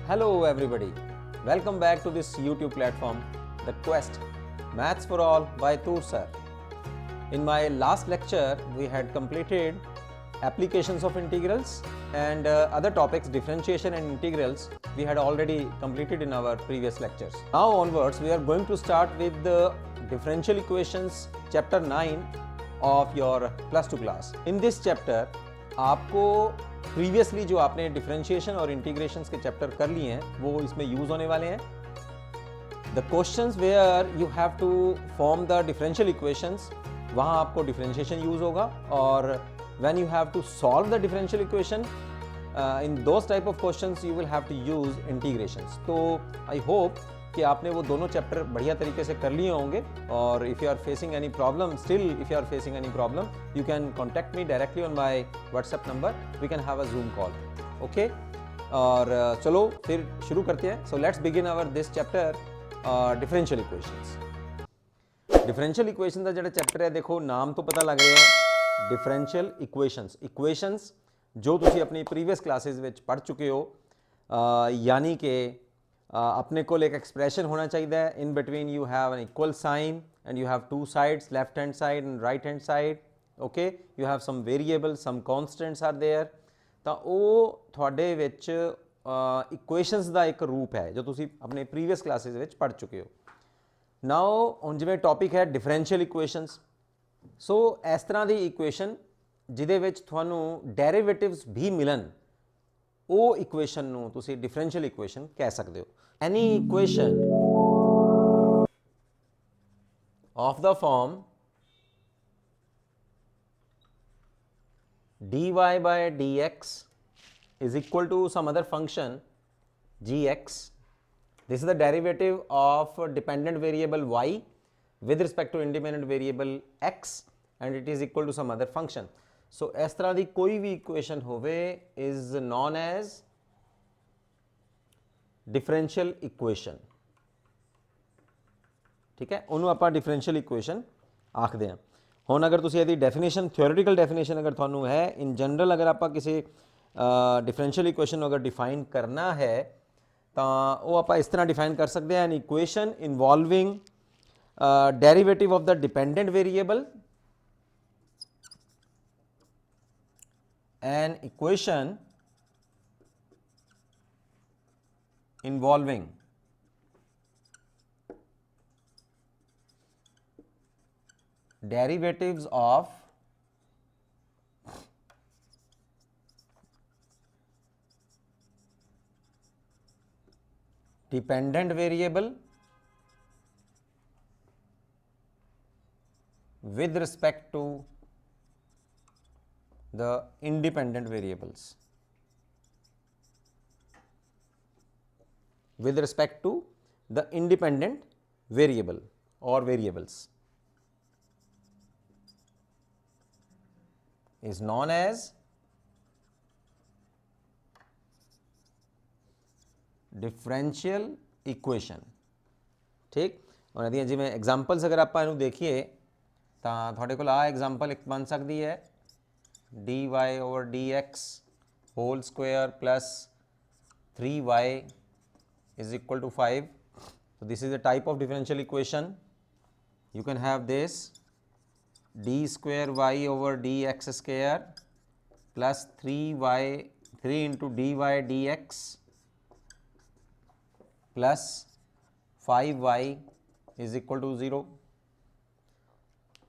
Hello everybody, welcome back to this YouTube platform, The Quest, Maths for All by Toor Sir. In my last lecture, we had completed applications of integrals and other topics, differentiation and integrals, we had already completed in our previous lectures. Now onwards, we are going to start with the differential equations, chapter 9 of your plus 2 class. In this chapter, आपको previously जो आपने differentiation और integrations के chapter कर लिए हैं वो इसमें यूज होने वाले हैं. The questions where you have to form the differential equations, वहाँ आपको डिफरेंशिएशन यूज होगा, और when you have to solve the differential equation in those type of questions you will have to use integrations. तो I hope कि आपने वो दोनों chapter बढ़िया तरीके से कर लिए होंगे. और if you are facing any problem, still if you are facing any problem, you can contact me directly on my WhatsApp number. We can have a Zoom call. Okay, और चलो फिर शुरू करते हैं. So let's begin our this chapter differential equations. Differential equation का जो chapter है, देखो नाम तो पता लग रहा है, डिफरेंशियल इक्वेशंस. इक्वेशंस जो तुसी अपनी प्रीवियस क्लासेस विच पढ़ चुके हो, यानी कि अपने को एक एक्सप्रेशन होना चाहिए है. In between you have an equal sign and you have two sides, left hand side and right hand side. Okay, you have some variable, some constants are there. तो वो थोड़े विच इक्वेशंस का एक रूप है जो तुसी अपने प्रीवियस क्लासेस विच पढ़ चुके हो. नाउ हुण जिवें टॉपिक है डिफरेंशियल इक्वेशंस. सो इस तरह की इक्वेशन जिहदे विच तुहानूं डेरिवेटिव्स भी मिलन, वो इक्वेशन नूं तुसी डिफरेंशियल इक्वेशन कह सकते हो. Any equation of the form dy by dx is equal to some other function gx. This is the derivative of dependent variable y with respect to independent variable x and it is equal to some other function. So इस तरह की कोई भी equation होवे is known as differential equation. ठीक है, उन्होंने आप डिफरेंशियल इक्वेशन आखते हैं. हुण अगर तुसीं इहदी डेफिनेशन, थ्योरेटिकल डेफिनेशन अगर तुहानूं है, इन जनरल अगर आप किसी डिफरेंशियल इक्वेशन अगर डिफाइन करना है तो वो आप इस तरह डिफाइन कर सकते हैं. An equation involving derivative of the dependent variable, an equation involving derivatives of dependent variable with respect to the independent variables, with respect to the independent variable or variables, is known as differential equation. ठीक, और यदि जिवें examples अगर आप देखिए तो थोड़े को एग्जाम्पल एक बन सकती है dy over dx whole square plus 3y is equal to 5. So this is a type of differential equation. You can have this d square y over dx square plus 3 into dy dx plus 5y is equal to 0.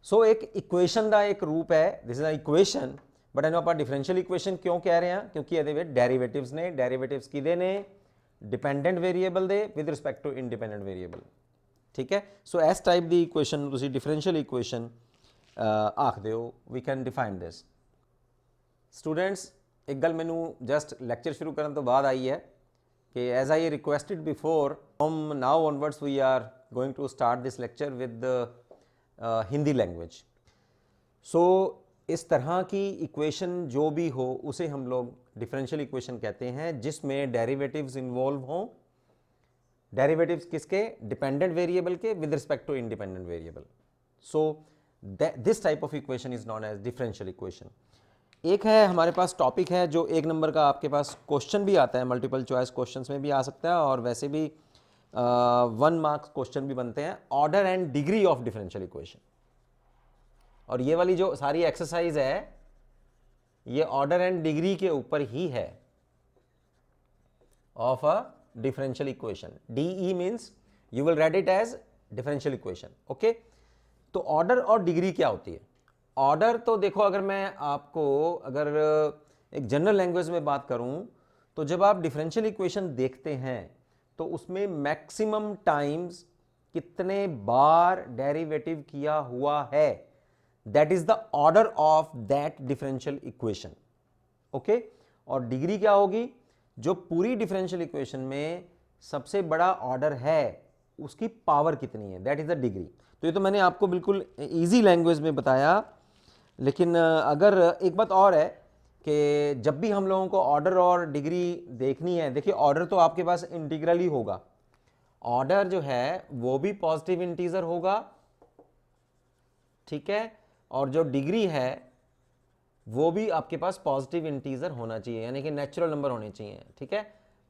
सो एक equation का एक रूप है, this is a equation, but इन्हों आप differential equation क्यों कह रहे हैं, क्योंकि ये डेरिवेटिव्स ने. डेरिवेटिव्स किदे ने? डिपेंडेंट वेरीएबल दे with respect to independent variable. ठीक है, सो इस टाइप की इक्वेशन तुसी डिफरेंशियल इक्वेशन आखदे हो. We can define this. Students, एक गल मैनू जस्ट लैक्चर शुरू करने तो बाद आई है कि as I requested before, from now onwards we are going to start this lecture with Hindi language. So इस तरह की इक्वेशन जो भी हो उसे हम लोग डिफरेंशियल इक्वेशन कहते हैं, जिसमें डेरिवेटिव्स इन्वॉल्व हों. डेरिवेटिव्स किसके? डिपेंडेंट वेरिएबल के with respect to independent variable. So this type of equation is known as differential equation. एक है हमारे पास टॉपिक है जो 1 नंबर का आपके पास क्वेश्चन भी आता है, मल्टीपल चॉइस क्वेश्चंस में भी आ सकता है और वैसे भी 1 मार्क्स क्वेश्चन भी बनते हैं, order and degree of differential equation. और ये वाली जो सारी एक्सरसाइज है ये ऑर्डर एंड डिग्री के ऊपर ही है of a differential equation. DE means you will write it as differential equation. Okay, तो ऑर्डर और डिग्री क्या होती है? ऑर्डर तो देखो, अगर मैं आपको अगर एक जनरल लैंग्वेज में बात करूं तो जब आप डिफरेंशियल इक्वेशन देखते हैं तो उसमें मैक्सिमम टाइम्स कितने बार डेरिवेटिव किया हुआ है, that is the order of that differential equation. Okay, और डिग्री क्या होगी? जो पूरी डिफरेंशियल इक्वेशन में सबसे बड़ा ऑर्डर है उसकी पावर कितनी है, दैट इज द डिग्री। तो ये तो मैंने आपको बिल्कुल इजी लैंग्वेज में बताया, लेकिन अगर एक बात और है कि जब भी हम लोगों को ऑर्डर और डिग्री देखनी है, देखिए ऑर्डर तो आपके पास इंटीग्रल ही होगा, ऑर्डर जो है वो भी पॉजिटिव इंटीजर होगा, ठीक है, और जो डिग्री है वो भी आपके पास पॉजिटिव इंटीजर होना चाहिए, यानी कि नेचुरल नंबर होने चाहिए, ठीक है,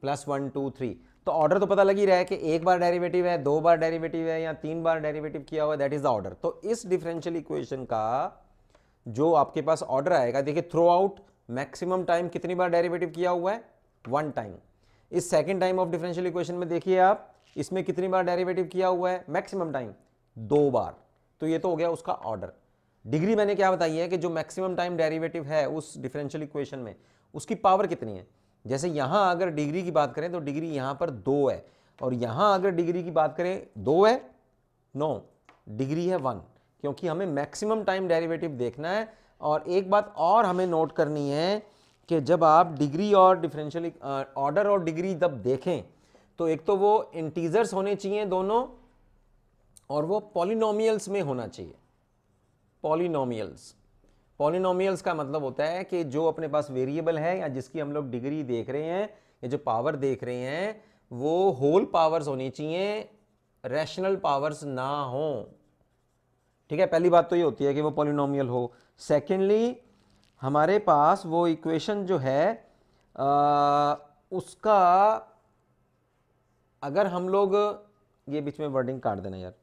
+1 2 3। तो ऑर्डर तो पता लग ही रहा है कि 1 बार डेरिवेटिव है, 2 बार डेरिवेटिव है या 3 बार डेरिवेटिव किया हुआ है, दैट इज द ऑर्डर। तो इस डिफरेंशियल इक्वेशन का जो आपके पास ऑर्डर आएगा, देखिए थ्रू आउट मैक्सिमम टाइम कितनी बार डेरिवेटिव किया हुआ है? 1 टाइम। इस second time of differential equation में देखिए आप, इसमें कितनी बार डेरिवेटिव किया हुआ है? मैक्सिमम टाइम 2 बार। तो ये तो हो गया उसका ऑर्डर। डिग्री मैंने क्या बताई है कि जो मैक्सिमम टाइम डेरिवेटिव है उस डिफरेंशियल इक्वेशन में उसकी पावर कितनी है। जैसे यहां अगर डिग्री की बात करें तो डिग्री यहां पर 2 है, और यहां अगर डिग्री की बात करें 2 है, नो, डिग्री है 1, क्योंकि हमें मैक्सिमम टाइम डेरिवेटिव देखना है। और एक बात और हमें नोट करनी है कि जब आप डिग्री और डिफरेंशियल ऑर्डर और डिग्री जब देखें तो एक तो वो इंटीजर्स होने चाहिए दोनों, और वो पॉलिनोमियल्स में होना चाहिए। पॉलिनोमियल्स, पॉलिनोमियल्स का मतलब होता है कि जो अपने पास वेरिएबल है या जिसकी हम लोग डिग्री देख रहे हैं या जो पावर देख रहे हैं वो होल पावर्स होनी चाहिए, रैशनल पावर्स ना हो, ठीक है। पहली बात तो ये होती है कि वो पॉलिनोमियल हो। सेकेंडली हमारे पास वो इक्वेशन जो है उसका अगर हम लोग, ये बीच में वर्डिंग काट देना यार,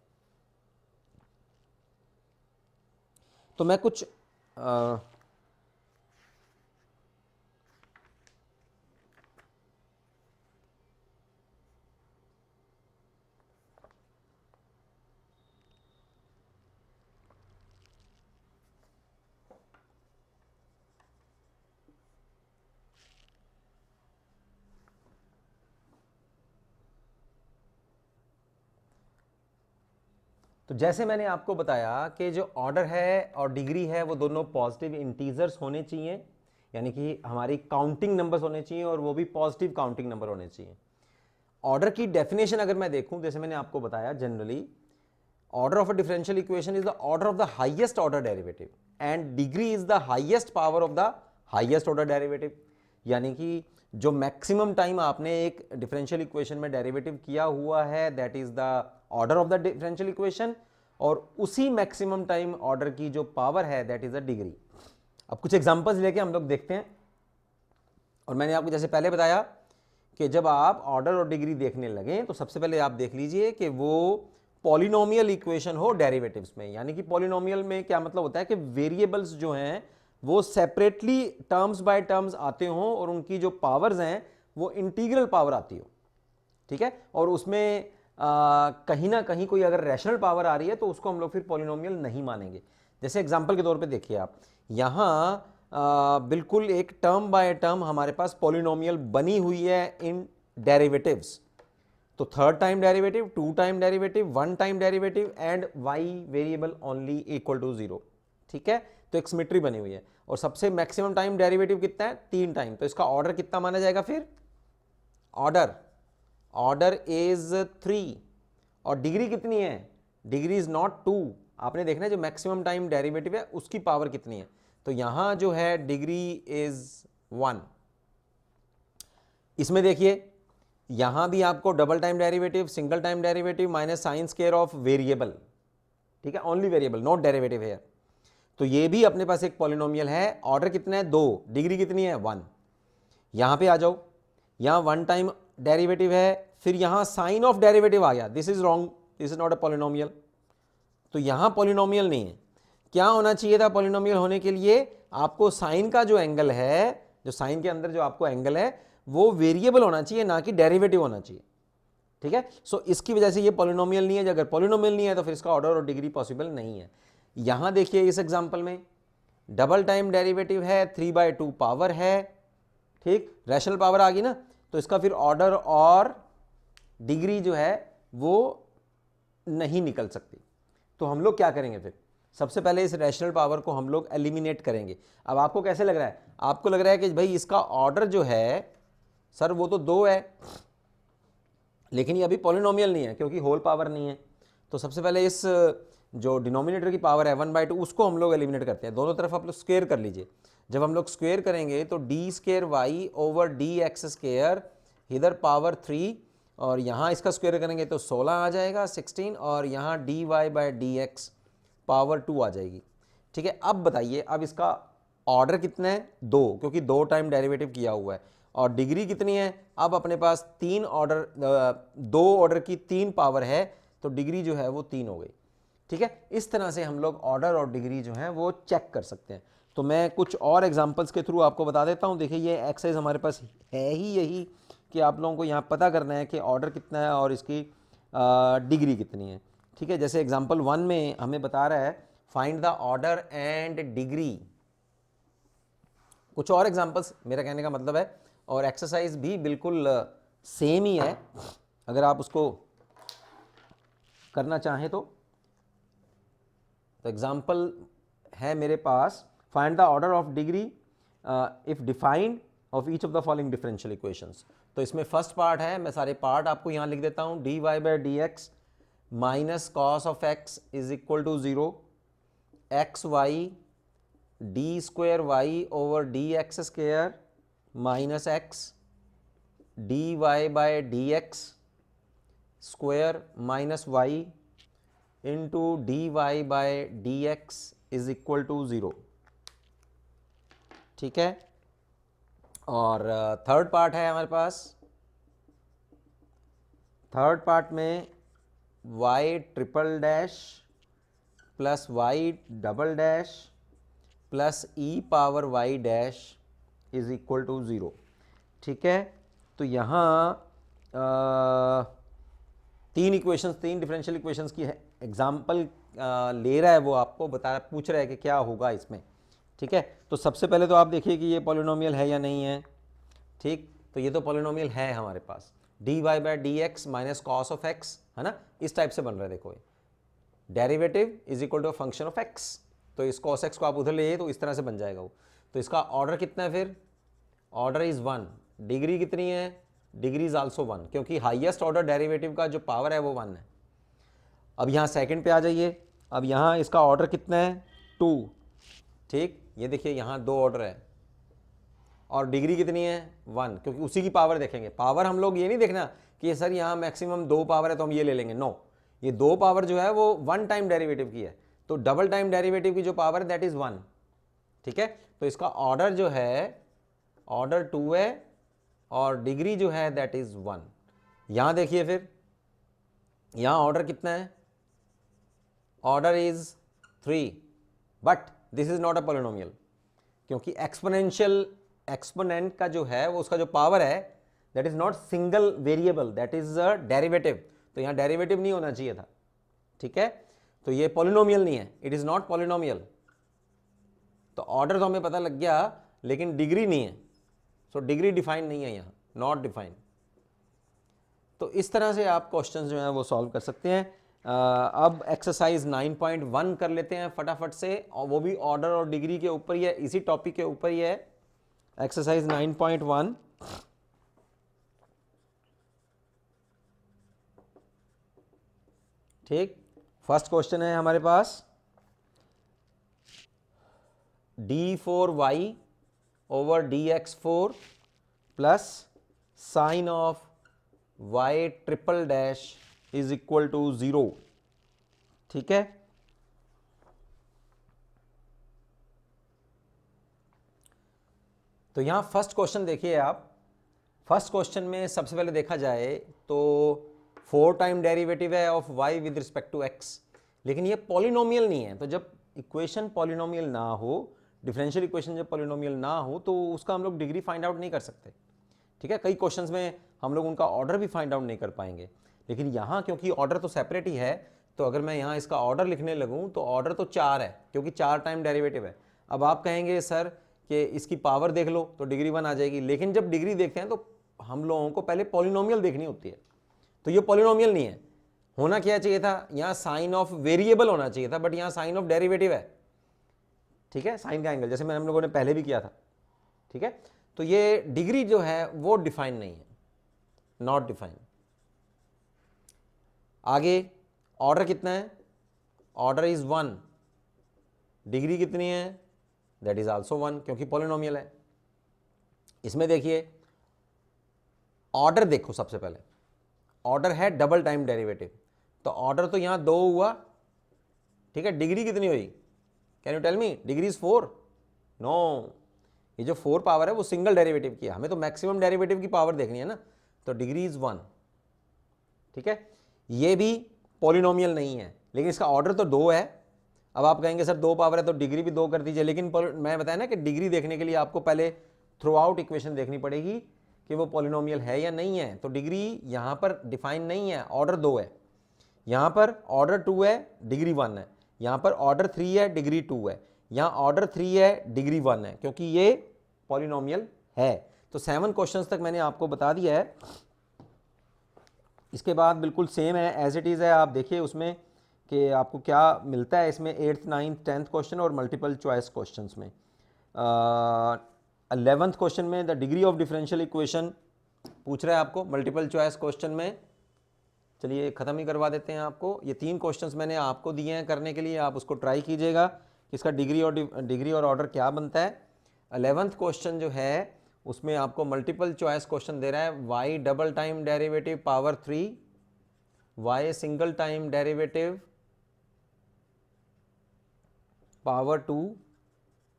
तो मैं कुछ तो जैसे मैंने आपको बताया कि जो ऑर्डर है और डिग्री है वो दोनों पॉजिटिव इंटीजर्स होने चाहिए, यानी कि हमारी काउंटिंग नंबर्स होने चाहिए और वो भी पॉजिटिव काउंटिंग नंबर होने चाहिए। ऑर्डर की डेफिनेशन अगर मैं देखूं, जैसे मैंने आपको बताया, generally order of a differential equation is the order of the highest order derivative and degree is the highest power of the highest order derivative. यानी कि जो मैक्सिमम टाइम आपने एक डिफरेंशियल इक्वेशन में डेरिवेटिव किया हुआ है that is the order of the differential equation, और उसी मैक्सिमम टाइम ऑर्डर की जो पावर है दैट इज द डिग्री। अब कुछ एग्जांपल्स लेके हम लोग देखते हैं, और मैंने आपको जैसे पहले बताया कि जब आप ऑर्डर और डिग्री देखने लगे तो सबसे पहले आप देख लीजिए कि वो पॉलिनोमियल इक्वेशन हो डेरिवेटिव्स में। यानी कि पॉलिनोमियल में क्या मतलब होता है कि वेरिएबल्स जो हैं वो सेपरेटली टर्म्स बाय टर्म्स आते हों और उनकी जो पावर्स हैं वो इंटीग्रल पावर आती हो, ठीक है, और उसमें कहीं ना कहीं कोई अगर रैशनल पावर आ रही है तो उसको हम लोग फिर पॉलिनोमियल नहीं मानेंगे। जैसे एग्जांपल के तौर पे देखिए आप, यहाँ बिल्कुल एक टर्म बाय टर्म हमारे पास पॉलिनोमियल बनी हुई है इन डेरिवेटिव्स। तो third time derivative, 2 time derivative, 1 time derivative and y variable only equal to 0, ठीक है। तो एक सिमेट्री बनी हुई है, और सबसे मैक्सिमम टाइम डेरिवेटिव कितना है? 3 टाइम। तो इसका ऑर्डर कितना माना जाएगा फिर? ऑर्डर इज 3, और डिग्री कितनी है? Degree is not 2। आपने देखना है जो मैक्सिमम टाइम डेरिवेटिव है उसकी पावर कितनी है। तो यहां जो है डिग्री इज 1। इसमें देखिए यहां भी आपको double time derivative, single time derivative minus sine square of variable, ठीक है, ओनली वेरिएबल, नॉट डेरिवेटिव है। तो ये भी अपने पास एक पॉलिनोमियल है। ऑर्डर कितना है 2, डिग्री कितनी है 1। यहां पे आ जाओ, यहां वन टाइम डेरिवेटिव है, फिर यहां साइन ऑफ डेरिवेटिव आ गया, this is wrong, this is not a polynomial. तो यहां पॉलिनोमियल नहीं है। क्या होना चाहिए था पॉलिनोमियल होने के लिए? आपको साइन का जो एंगल है, जो साइन के अंदर जो आपको एंगल है वो वेरिएबल होना चाहिए, ना कि डेरिवेटिव होना चाहिए। ठीक है, सो इसकी वजह से ये पॉलिनोमियल नहीं है। अगर पॉलिनोमियल नहीं है तो फिर इसका ऑर्डर और डिग्री पॉसिबल नहीं है। यहां देखिए इस एग्जांपल में डबल टाइम डेरिवेटिव है, 3/2 पावर है, ठीक, रैशनल पावर आ गई ना, तो इसका फिर ऑर्डर और डिग्री जो है वो नहीं निकल सकती। तो हम लोग क्या करेंगे फिर? सबसे पहले इस रैशनल पावर को हम लोग एलिमिनेट करेंगे। अब आपको कैसे लग रहा है? आपको लग रहा है कि भाई इसका ऑर्डर जो है सर वो तो 2 है, लेकिन ये अभी पॉलिनोमियल नहीं है क्योंकि होल पावर नहीं है। तो सबसे पहले इस जो डिनोमिनेटर की पावर है 1/2 उसको हम लोग एलिमिनेट करते हैं। दोनों तरफ आप लोग स्क्वायर कर लीजिए। जब हम लोग स्क्वायर करेंगे तो d² y dx², इधर पावर 3, और यहाँ इसका स्क्वायर करेंगे तो 16 आ जाएगा 16, और यहाँ dy/dx पावर 2 आ जाएगी। ठीक है, अब बताइए, अब इसका ऑर्डर कितना है 2, क्योंकि 2 टाइम डेरिवेटिव किया हुआ है, और डिग्री कितनी है? अब अपने पास 3 ऑर्डर, 2 ऑर्डर की 3 पावर है, तो डिग्री जो है वो 3 हो गई। ठीक है, इस तरह से हम लोग ऑर्डर और डिग्री जो है वो चेक कर सकते हैं। तो मैं कुछ और एग्जांपल्स के थ्रू आपको बता देता हूं। देखिए ये एक्सरसाइज हमारे पास है ही यही कि आप लोगों को यहाँ पता करना है कि ऑर्डर कितना है और इसकी डिग्री कितनी है। ठीक है, जैसे एग्जांपल 1 में हमें बता रहा है find the order and degree. कुछ और एग्जांपल्स, मेरा कहने का मतलब है, और एक्सरसाइज भी बिल्कुल सेम ही है, अगर आप उसको करना चाहें तो एग्जाम्पल है मेरे पास, find the order of degree if defined of each of the following differential equations. तो इसमें फर्स्ट पार्ट है, मैं सारे पार्ट आपको यहाँ लिख देता हूँ, dy/dx minus cos of x is equal to 0, xy d² over dx² minus x dy/dx square minus y into dy/dx is equal to 0। ठीक है, और थर्ड पार्ट है हमारे पास। थर्ड पार्ट में y∭+ plus y�XX plus e⁻y' is equal to 0। ठीक है, तो यहाँ 3 इक्वेशंस, 3 डिफरेंशियल इक्वेशंस की एग्जाम्पल ले रहा है, वो आपको पूछ रहा है कि क्या होगा इसमें। ठीक है, तो सबसे पहले तो आप देखिए कि ये पॉलिनोमियल है या नहीं है। ठीक, तो ये तो पॉलिनोमियल है हमारे पास, dy/dx minus cos of x, है ना, इस टाइप से बन रहा है। देखो derivative is equal to function of x, तो इस cos x को आप उधर ले तो इस तरह से बन जाएगा वो। तो इसका ऑर्डर कितना है फिर? Order is 1। डिग्री कितनी है? डिग्री इज आल्सो 1, क्योंकि हाईएस्ट ऑर्डर डेरिवेटिव का जो पावर है वो 1 है। अब यहाँ सेकंड पे आ जाइए। अब यहाँ इसका ऑर्डर कितना है? 2। ठीक, ये देखिए यहाँ 2 ऑर्डर है, और डिग्री कितनी है? 1, क्योंकि उसी की पावर देखेंगे। पावर हम लोग ये नहीं देखना कि सर यहाँ मैक्सिमम 2 पावर है तो हम ये ले लेंगे, नो, ये 2 पावर जो है वो 1 टाइम डेरिवेटिव की है, तो डबल टाइम डेरिवेटिव की जो पावर है दैट इज 1। ठीक है, तो इसका ऑर्डर जो है ऑर्डर 2 है, और डिग्री जो है दैट इज 1। यहां देखिए फिर यहां ऑर्डर कितना है? Order is 3, but this is not a polynomial, क्योंकि एक्सपोनेंट का जो है वो उसका जो पावर है that is not single variable, that is a derivative, तो यहां डेरिवेटिव नहीं होना चाहिए था। ठीक है, तो ये पॉलिनोमियल नहीं है, इट इज नॉट पॉलिनोमियल। तो ऑर्डर तो हमें पता लग गया, लेकिन डिग्री नहीं है, सो डिग्री डिफाइन नहीं है यहाँ, नॉट डिफाइन। तो इस तरह से आप क्वेश्चंस जो हैं वो सॉल्व कर सकते हैं। अब एक्सरसाइज 9.1 कर लेते हैं फटाफट से, और वो भी ऑर्डर और डिग्री के ऊपर ही है, इसी टॉपिक के ऊपर ही है। एक्सरसाइज 9.1, ठीक, फर्स्ट क्वेश्चन है हमारे पास, d4y over dx4 plus sine of y∭+ is equal to 0। ठीक है, तो यहाँ फर्स्ट क्वेश्चन देखिए आप, फर्स्ट क्वेश्चन में सबसे पहले देखा जाए तो 4 टाइम डेरिवेटिव है of y with respect to x, लेकिन ये पॉलिनोमियल नहीं है। तो जब इक्वेशन पॉलिनोमियल ना हो, डिफरेंशियल इक्वेशन जब पॉलिनोमियल ना हो, तो उसका हम लोग डिग्री फाइंड आउट नहीं कर सकते, ठीक है। कई क्वेश्चंस में हम लोग उनका ऑर्डर भी फाइंड आउट नहीं कर पाएंगे, लेकिन यहाँ क्योंकि ऑर्डर तो सेपरेट ही है, तो अगर मैं यहाँ इसका ऑर्डर लिखने लगूँ तो ऑर्डर तो 4 है, क्योंकि 4 टाइम डेरिवेटिव है। अब आप कहेंगे सर कि इसकी पावर देख लो तो डिग्री 1 आ जाएगी, लेकिन जब डिग्री देखते हैं तो हम लोगों को पहले पॉलिनोमियल देखनी होती है। तो ये पॉलिनोमियल नहीं है, होना क्या चाहिए था, यहाँ साइन ऑफ वेरिएबल होना चाहिए था, बट यहाँ साइन ऑफ डेरिवेटिव है, ठीक है, साइन का एंगल, जैसे हम लोगों ने पहले भी किया था, ठीक है। तो ये डिग्री जो है वो डिफाइन नहीं है, नॉट डिफाइन। आगे ऑर्डर कितना है, ऑर्डर इज 1, डिग्री कितनी है, दैट इज आल्सो 1, क्योंकि पॉलिनोमियल है। इसमें देखिए ऑर्डर देखो, सबसे पहले ऑर्डर है डबल टाइम डेरिवेटिव, तो ऑर्डर तो यहां 2 हुआ, ठीक है। डिग्री कितनी हुई, can you tell me, degree is 4, no, ये जो 4 पावर है वो सिंगल डेरिवेटिव की है, हमें तो मैक्सिमम डेरिवेटिव की पावर देखनी है ना, तो डिग्री इज 1, ठीक है। ये भी पॉलिनोमियल नहीं है, लेकिन इसका ऑर्डर तो 2 है। अब आप कहेंगे सर 2 पावर है तो डिग्री भी 2 कर दीजिए, लेकिन मैं बताया ना कि डिग्री देखने के लिए आपको पहले थ्रू आउट इक्वेशन देखनी पड़ेगी कि वो पॉलिनोमियल है या नहीं है। तो डिग्री यहाँ पर डिफाइन नहीं है, ऑर्डर 2 है, यहाँ पर ऑर्डर 2 है, डिग्री 1 है, यहाँ पर ऑर्डर 3 है, डिग्री 2 है, यहाँ ऑर्डर 3 है, डिग्री 1 है, क्योंकि ये पॉलिनोमियल है। तो 7 क्वेश्चंस तक मैंने आपको बता दिया है। इसके बाद बिल्कुल सेम है, एज इट इज़ है, आप देखिए उसमें कि आपको क्या मिलता है इसमें 8th 9th 10th क्वेश्चन और मल्टीपल चॉइस क्वेश्चंस में। 11th क्वेश्चन में the degree of differential equation पूछ रहा है आपको मल्टीपल चॉइस क्वेश्चन में। चलिए ख़त्म ही करवा देते हैं आपको, ये 3 क्वेश्चंस मैंने आपको दिए हैं करने के लिए, आप उसको ट्राई कीजिएगा कि इसका डिग्री और ऑर्डर क्या बनता है। 11th क्वेश्चन जो है उसमें आपको मल्टीपल चॉइस क्वेश्चन दे रहा है, y double time derivative power 3, y single time derivative power 2,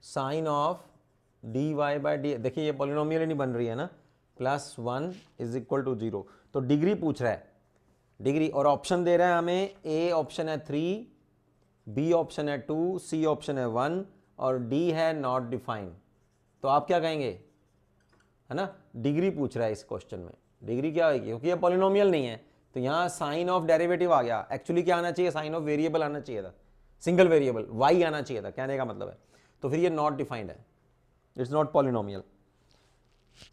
sine of D Y by D, देखिए ये पॉलिनोमियल ही नहीं बन रही है ना, +1 इज इक्वल टू 0। तो डिग्री पूछ रहा है, डिग्री, और ऑप्शन दे रहा है हमें, ए ऑप्शन है 3, बी ऑप्शन है 2, सी ऑप्शन है 1 और डी है नॉट डिफाइंड। तो आप क्या कहेंगे, है ना, डिग्री पूछ रहा है इस क्वेश्चन में, डिग्री क्या होगी, क्योंकि ये पॉलिनोमियल नहीं है। तो यहाँ साइन ऑफ डेरिवेटिव आ गया, एक्चुअली क्या आना चाहिए, साइन ऑफ वेरिएबल आना चाहिए था, सिंगल वेरिएबल y आना चाहिए था, कहने का मतलब है। तो फिर ये नॉट डिफाइंड है, इट्स नॉट पॉलिनोमियल।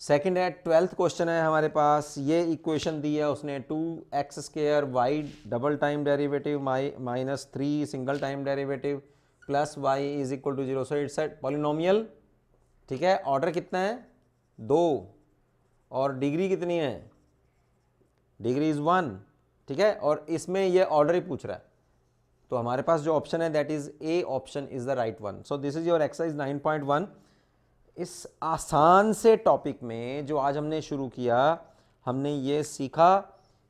सेकंड है 12th क्वेश्चन है हमारे पास, ये इक्वेशन दी है उसने, 2x² y double time derivative minus 3 single time derivative plus y is equal to 0। So it's a polynomial, ठीक है। ऑर्डर कितना है, 2, और डिग्री कितनी है, डिग्री इज 1, ठीक है। और इसमें ये ऑर्डर ही पूछ रहा है, तो हमारे पास जो ऑप्शन है that is A option is the right one. So this is your exercise 9.1। इस आसान से टॉपिक में जो आज हमने शुरू किया, हमने ये सीखा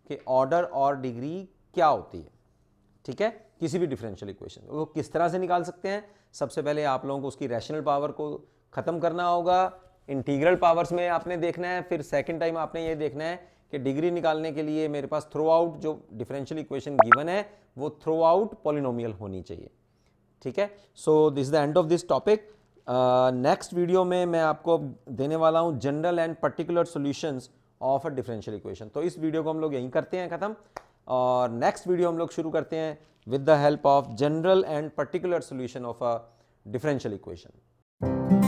कि ऑर्डर और डिग्री क्या होती है, ठीक है। किसी भी डिफरेंशियल इक्वेशन वो किस तरह से निकाल सकते हैं, सबसे पहले आप लोगों को उसकी रैशनल पावर को ख़त्म करना होगा, इंटीग्रल पावर्स में आपने देखना है, फिर सेकंड टाइम आपने ये देखना है कि डिग्री निकालने के लिए मेरे पास थ्रू आउट जो डिफरेंशियल इक्वेशन गिवन है वो थ्रू आउट पॉलिनोमियल होनी चाहिए, ठीक है। So this is the end of this topic. Next video में मैं आपको देने वाला हूँ general and particular solutions of a differential equation. तो इस वीडियो को हम लोग यहीं करते हैं ख़त्म, और नेक्स्ट वीडियो हम लोग शुरू करते हैं with the help of general and particular solution of a differential equation.